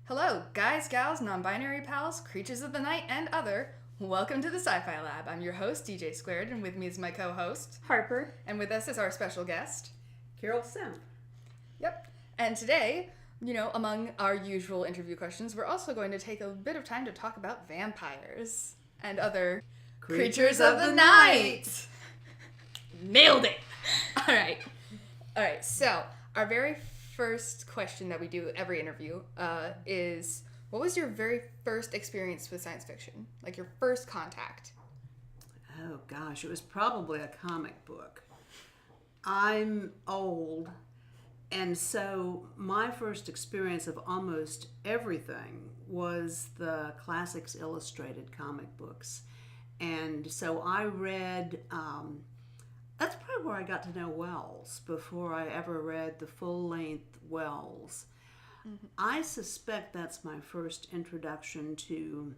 Hello, guys, gals, non-binary pals, creatures of the night, and other. Welcome to the Sci-Fi Lab. I'm your host, DJ Squared, and with me is my co-host, Harper. And with us is our special guest, Carol Simp. Yep. And today, among our usual interview questions, we're also going to take a bit of time to talk about vampires and other creatures of the night. Nailed it! All right, so our very first question that we do every interview is, what was your very first experience with science fiction? Like your first contact? Oh gosh, it was probably a comic book. I'm old, and so my first experience of almost everything was the Classics Illustrated comic books. And so I read, that's probably where I got to know Wells before I ever read the full-length Wells. Mm-hmm. I suspect that's my first introduction to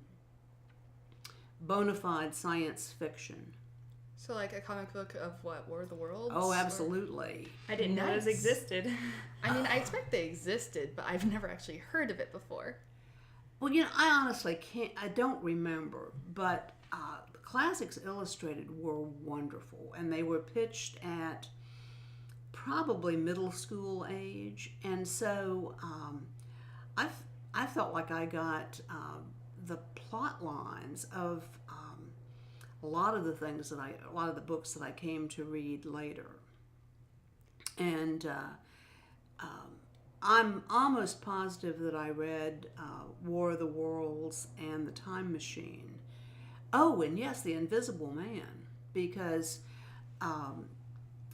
bona fide science fiction. So like a comic book of what, War of the Worlds? Oh, absolutely. I didn't know those existed. I mean, I expect they existed, but I've never actually heard of it before. Well, I honestly I don't remember, but Classics Illustrated were wonderful, and they were pitched at probably middle school age, and so I felt like I got the plot lines of a lot of the books that I came to read later, and I'm almost positive that I read War of the Worlds and The Time Machine. Oh, and yes, The Invisible Man, because,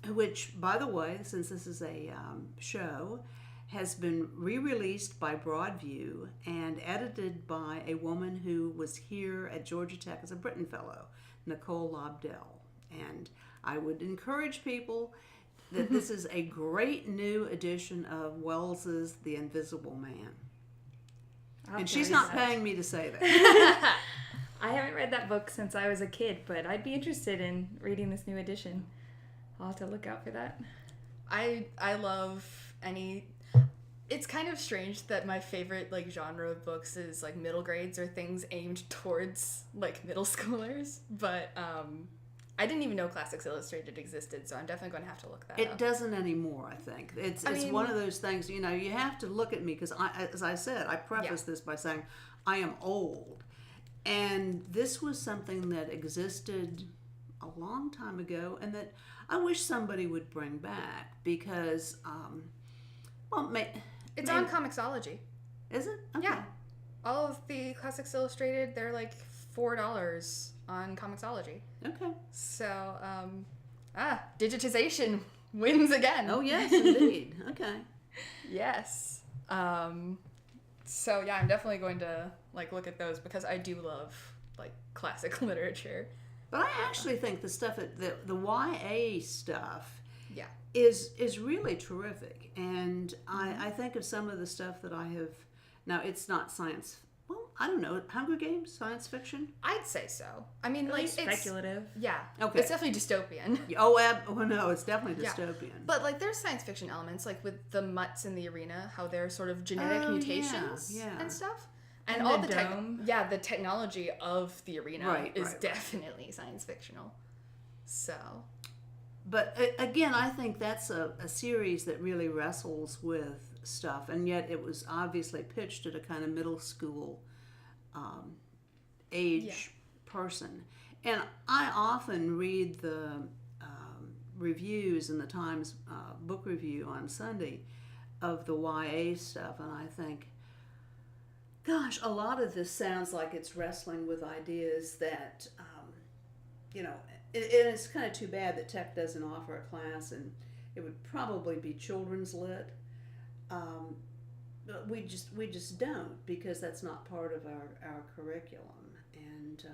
which, by the way, since this is a show, has been re-released by Broadview and edited by a woman who was here at Georgia Tech as a Britton Fellow, Nicole Lobdell. And I would encourage people that this is a great new edition of Wells's The Invisible Man. And she's not paying me to say that. I haven't read that book since I was a kid, but I'd be interested in reading this new edition. I'll have to look out for that. I love any... It's kind of strange that my favorite genre of books is middle grades or things aimed towards middle schoolers, but I didn't even know Classics Illustrated existed, so I'm definitely going to have to look that up. It doesn't anymore, I think. It's one of those things, you have to look at me, because as I said, I preface this by saying I am old. And this was something that existed a long time ago and that I wish somebody would bring back because, it's on Comixology. Is it? Okay. Yeah. All of the Classics Illustrated, they're $4 on Comixology. Okay. So, digitization wins again. Oh, yes, indeed. Okay. Yes. So, yeah, I'm definitely going to, look at those because I do love, classic literature. But I actually think the stuff, the YA stuff, yeah, is really terrific. And I think of some of the stuff that I have, now it's not science, well, I don't know, Hunger Games, science fiction? I'd say so. I mean, it's speculative. Yeah. Okay. It's definitely dystopian. Oh, no, it's definitely dystopian. Yeah. But, there's science fiction elements, with the mutts in the arena, how they're sort of genetic mutations and stuff. And all the the technology of the arena is definitely science fictional. So... But again, I think that's a series that really wrestles with stuff, and yet it was obviously pitched at a kind of middle school age person. And I often read the reviews in the Times book review on Sunday of the YA stuff, and I think, gosh, a lot of this sounds like it's wrestling with ideas that, it's kind of too bad that Tech doesn't offer a class, and it would probably be children's lit. But we just don't, because that's not part of our curriculum. And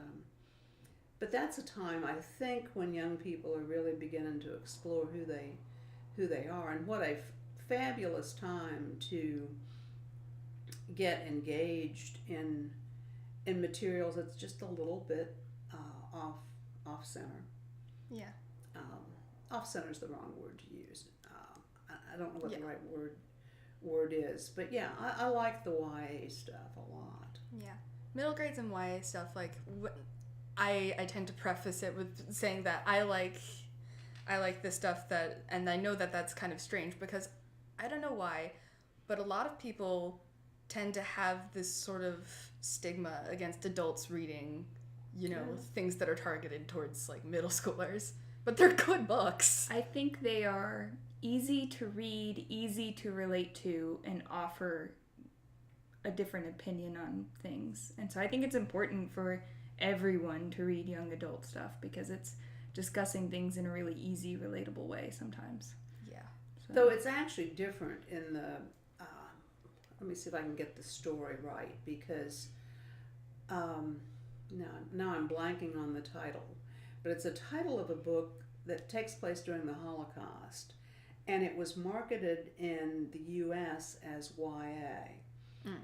but that's a time, I think, when young people are really beginning to explore who they are, and what a fabulous time to get engaged in materials that's just a little bit off center. Yeah. Off center is the wrong word to use. I don't know what the right word is. But yeah, I like the YA stuff a lot. Yeah. Middle grades and YA stuff, like, I tend to preface it with saying that I like this stuff that, and I know that that's kind of strange because I don't know why, but a lot of people tend to have this sort of stigma against adults reading, things that are targeted towards, like, middle schoolers. But they're good books. I think they are easy to read, easy to relate to, and offer a different opinion on things. And so I think it's important for everyone to read young adult stuff because it's discussing things in a really easy, relatable way sometimes. Yeah. Though it's actually different in the, let me see if I can get the story right, because now I'm blanking on the title, but it's a title of a book that takes place during the Holocaust, and it was marketed in the US as YA,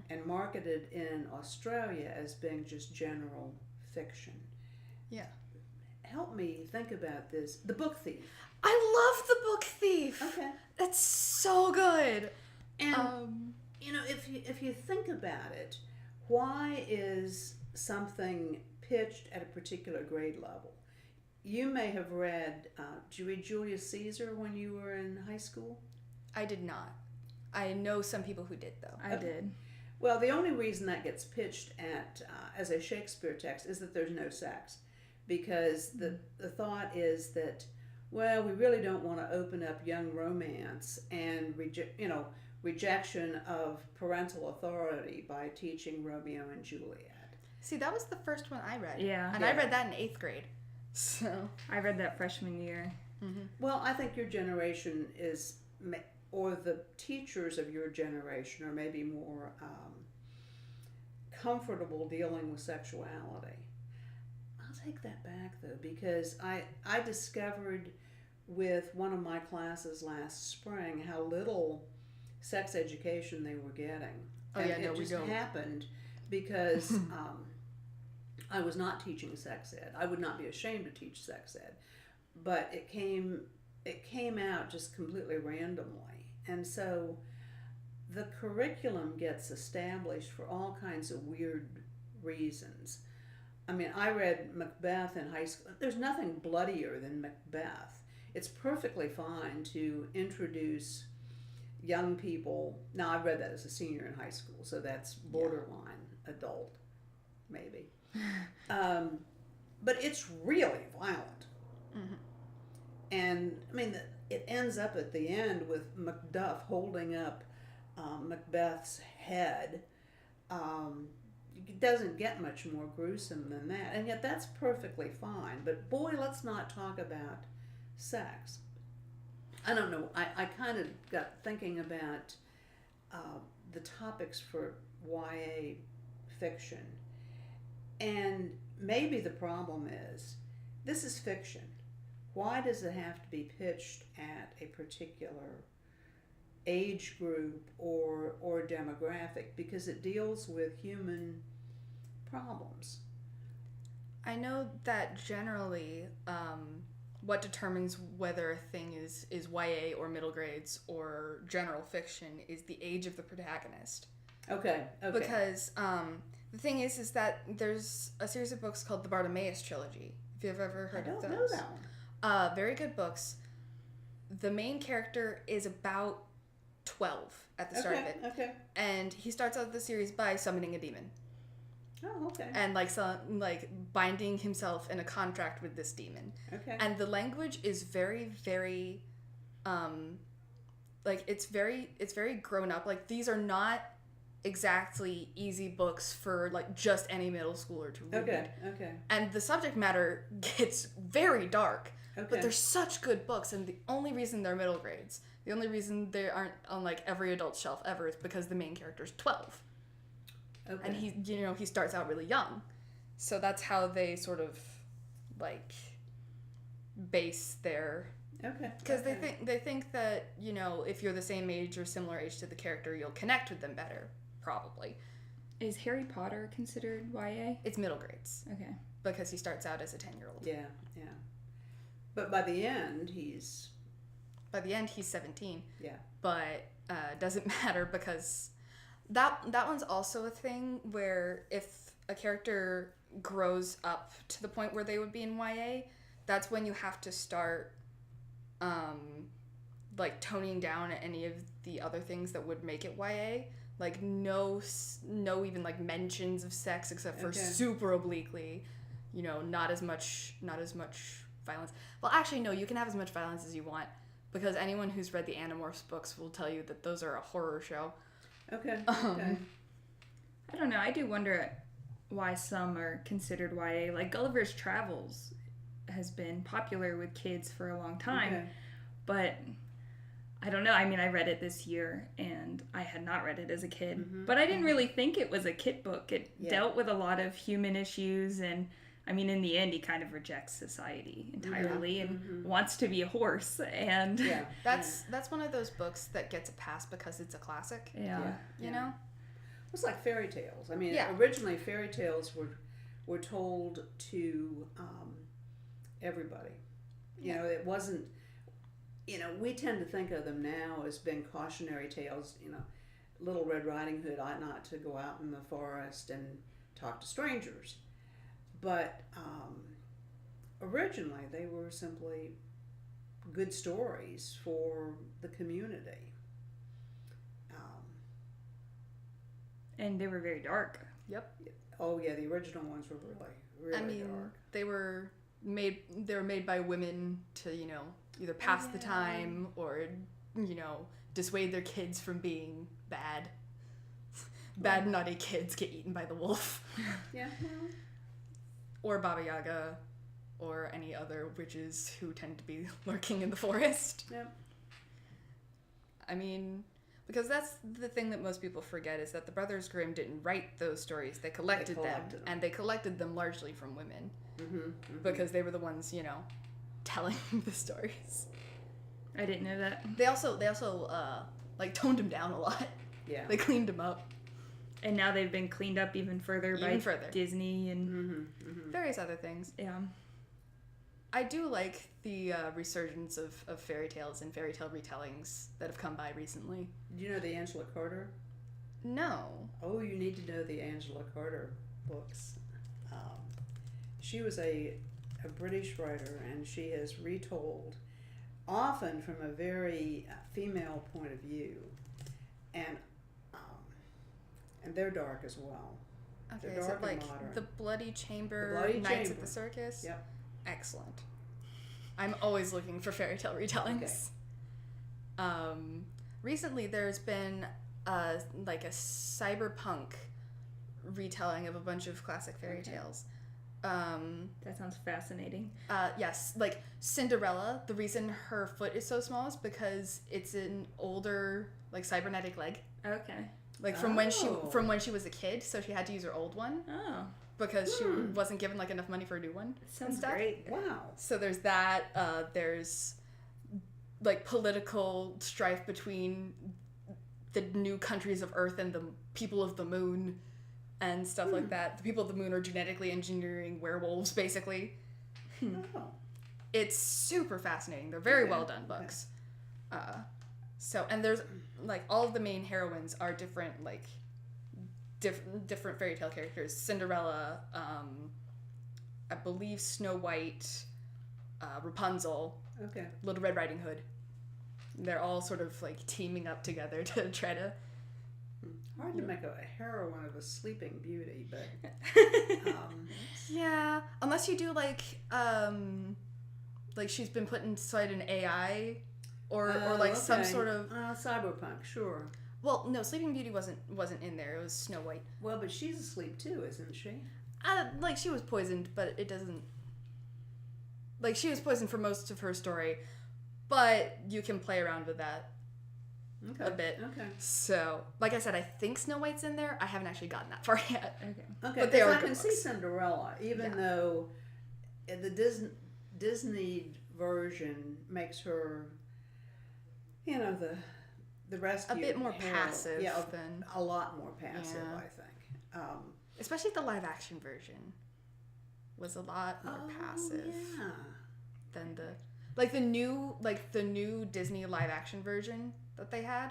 and marketed in Australia as being just general fiction. Yeah. Help me think about this. The Book Thief. I love The Book Thief. Okay. That's so good. And if you think about it, why is something pitched at a particular grade level? You may have read, did you read Julius Caesar when you were in high school? I did not. I know some people who did, though. I did. Well, the only reason that gets pitched at as a Shakespeare text is that there's no sex. Because the thought is that, well, we really don't want to open up young romance and rejection of parental authority by teaching Romeo and Juliet. See, that was the first one I read. Yeah. And I read that in 8th grade. So I read that freshman year. Mm-hmm. Well, I think your generation is, or the teachers of your generation are maybe more comfortable dealing with sexuality. I'll take that back, though, because I discovered with one of my classes last spring how little sex education they were getting. Oh, and yeah, no, it we just don't. happened because I was not teaching sex ed. I would not be ashamed to teach sex ed, but it came out just completely randomly, and so the curriculum gets established for all kinds of weird reasons. I mean, I read Macbeth in high school. There's nothing bloodier than Macbeth. It's perfectly fine to introduce young people. Now, I read that as a senior in high school, so that's borderline adult, maybe. But it's really violent. Mm-hmm. And, I mean, it ends up at the end with Macduff holding up Macbeth's head. It doesn't get much more gruesome than that, and yet that's perfectly fine. But boy, let's not talk about sex. I don't know. I kind of got thinking about the topics for YA fiction, and maybe the problem is this is fiction. Why does it have to be pitched at a particular age group or demographic? Because it deals with human problems. I know that generally what determines whether a thing is YA or middle grades or general fiction is the age of the protagonist. Okay. Because the thing is that there's a series of books called the Bartimaeus Trilogy. If you've ever heard of those. I don't know that one. Very good books. The main character is about 12 at the start of it. Okay. And he starts out the series by summoning a demon. Oh, okay. And binding himself in a contract with this demon. Okay. And the language is very, very it's very grown up. Like, these are not exactly easy books for just any middle schooler to read. Okay. And the subject matter gets very dark. Okay. But they're such good books, and the only reason they're middle grades, the only reason they aren't on every adult shelf ever is because the main character's 12. Okay. And he starts out really young. So that's how they sort of base their because they think that if you're the same age or similar age to the character, you'll connect with them better, probably. Is Harry Potter considered YA? It's middle grades. Okay. Because he starts out as a 10-year-old. Yeah. But by the end, he's 17. Yeah. But doesn't matter because that one's also a thing where if a character grows up to the point where they would be in YA, that's when you have to start like toning down any of the other things that would make it YA. Like no even like mentions of sex except for super obliquely, you know, not as much violence. Well, actually no, you can have as much violence as you want because anyone who's read the Animorphs books will tell you that those are a horror show. Okay. I don't know. I do wonder why some are considered YA. Like Gulliver's Travels has been popular with kids for a long time, but I don't know. I mean, I read it this year, and I had not read it as a kid, but I didn't really think it was a kid book. It dealt with a lot of human issues, and I mean, in the end, he kind of rejects society entirely and wants to be a horse. And that's one of those books that gets a pass because it's a classic. You know. It's like fairy tales. I mean, originally fairy tales were told to everybody. You know, it wasn't. You know, we tend to think of them now as being cautionary tales. You know, Little Red Riding Hood ought not to go out in the forest and talk to strangers. But originally, they were simply good stories for the community. And they were very dark. Yep. Oh yeah, the original ones were really dark. They were made by women to, you know, either pass the time or, you know, dissuade their kids from being bad. Bad, naughty kids get eaten by the wolf. Yeah. Or Baba Yaga, or any other witches who tend to be lurking in the forest. Yep. I mean, because that's the thing that most people forget is that the Brothers Grimm didn't write those stories. They collected them, and they collected them largely from women. Because they were the ones, you know, telling the stories. I didn't know that. They also like toned them down a lot. Yeah. They cleaned them up. And now they've been cleaned up even further by Disney and various other things. Yeah. I do like the resurgence of fairy tales and fairy tale retellings that have come by recently. Do you know the Angela Carter? No. Oh, you need to know the Angela Carter books. She was a British writer, and she has retold, often from a very female point of view, and they're dark as well. Okay, they're is dark it like and modern. the Bloody Chamber, The Bloody Nights Chamber. at the Circus? Yep. Excellent. I'm always looking for fairy tale retellings. Okay. Recently there's been like a cyberpunk retelling of a bunch of classic fairy tales. That sounds fascinating. Yes, like Cinderella, the reason her foot is so small is because it's an older, like, cybernetic leg. Okay. Like from when she was a kid, so she had to use her old one. Oh. Because she wasn't given like enough money for a new one. Sounds great. Wow. So there's that. There's like political strife between the new countries of Earth and the people of the moon and stuff like that. The people of the moon are genetically engineering werewolves, basically. Oh. It's super fascinating. They're very well done books. So, and there's like all of the main heroines are different, like different fairy tale characters. Cinderella, I believe Snow White, Rapunzel, Little Red Riding Hood. They're all sort of like teaming up together to try to. Hard to make a heroine of a Sleeping Beauty, but yeah, unless you do like she's been put inside an AI, or like some sort of cyberpunk. Sure. Well, no, Sleeping Beauty wasn't in there. It was Snow White. Well, but she's asleep too, isn't she? Like she was poisoned, but it doesn't. Like she was poisoned for most of her story, but you can play around with that a bit. Okay. So, like I said, I think Snow White's in there. I haven't actually gotten that far yet. Okay. But they are I can good see books. Cinderella, even though the Disney version makes her, you know, the rescue a bit more hero. passive than a lot more passive, I think. Especially the live action version was a lot more passive than the new Disney live action version that they had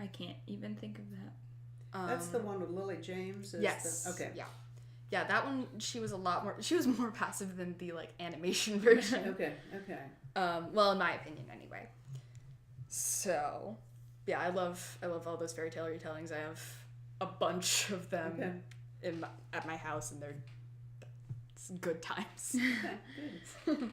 I can't even think of that. That's the one with Lily James? Yes. Okay. Yeah. Yeah, that one, she was more passive than the, like, animation version. Okay. Well, in my opinion, anyway. So, yeah, I love all those fairy tale retellings. I have a bunch of them at my house, and they're good times. Okay, good.